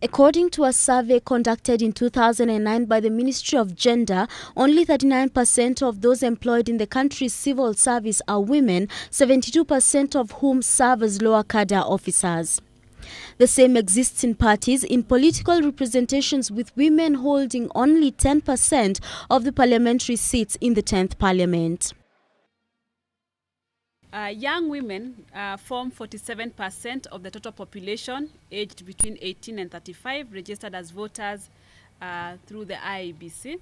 According to a survey conducted in 2009 by the Ministry of Gender, only 39% of those employed in the country's civil service are women, 72% of whom serve as lower cadre officers. The same exists in parties in political representations, with women holding only 10% of the parliamentary seats in the 10th Parliament. Young women form 47% of the total population aged between 18 and 35 registered as voters through the IEBC.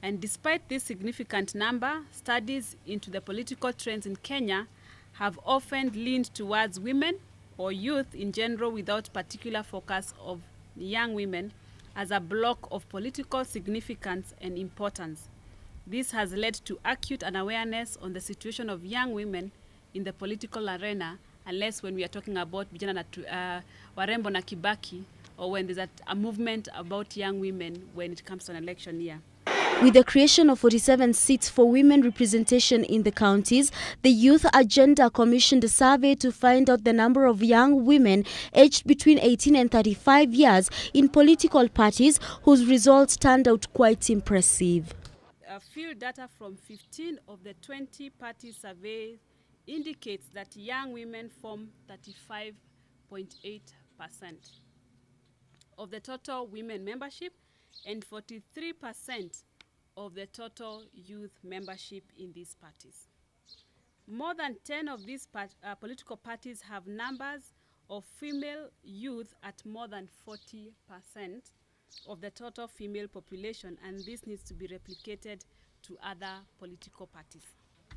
And despite this significant number, studies into the political trends in Kenya have often leaned towards women or youth in general, without particular focus of young women as a block of political significance and importance. This has led to acute unawareness on the situation of young women in the political arena, unless when we are talking about vijana na warembo na Kibaki, or when there's a movement about young women when it comes to an election year. With the creation of 47 seats for women representation in the counties, the Youth Agenda commissioned a survey to find out the number of young women aged between 18 and 35 years in political parties, whose results turned out quite impressive. Field data from 15 of the 20 party surveys indicates that young women form 35.8% of the total women membership and 43% of the total youth membership in these parties. More than 10 of these political parties have numbers of female youth at more than 40% of the total female population, and this needs to be replicated to other political parties.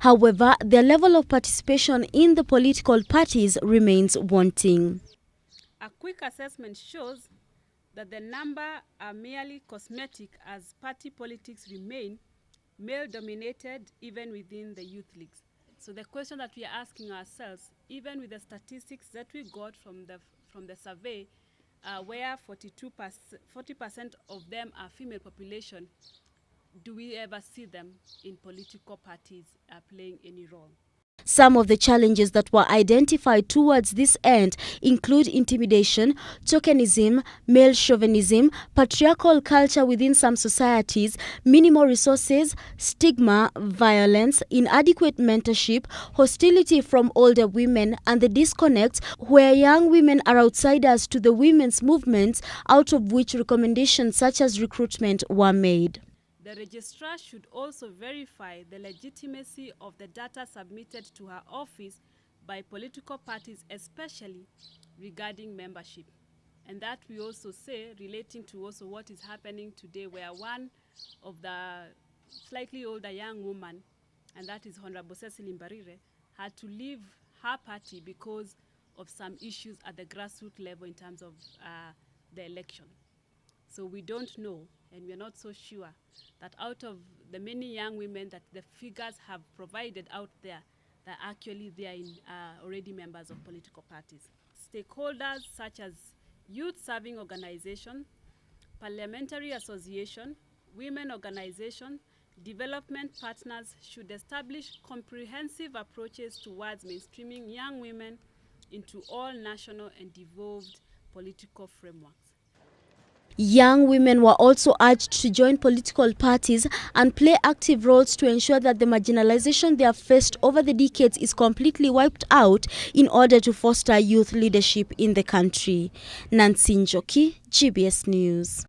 However, their level of participation in the political parties remains wanting. A quick assessment shows that the number are merely cosmetic, as party politics remain male-dominated even within the youth leagues. So the question that we are asking ourselves, even with the statistics that we got from the survey, where 40% of them are female population, do we ever see them in political parties playing any role? Some of the challenges that were identified towards this end include intimidation, tokenism, male chauvinism, patriarchal culture within some societies, minimal resources, stigma, violence, inadequate mentorship, hostility from older women, and the disconnect where young women are outsiders to the women's movements, out of which recommendations such as recruitment were made. The registrar should also verify the legitimacy of the data submitted to her office by political parties, especially regarding membership. And that we also say, relating to also what is happening today, where one of the slightly older young woman, and that is Honorable Cecily Mbarire, had to leave her party because of some issues at the grassroots level in terms of the election. So we don't know, and we're not so sure that out of the many young women that the figures have provided out there, that actually they are already members of political parties. Stakeholders such as youth serving organizations, parliamentary association, women organizations, development partners should establish comprehensive approaches towards mainstreaming young women into all national and devolved political frameworks. Young women were also urged to join political parties and play active roles to ensure that the marginalization they have faced over the decades is completely wiped out in order to foster youth leadership in the country. Nancy Njoki, GBS News.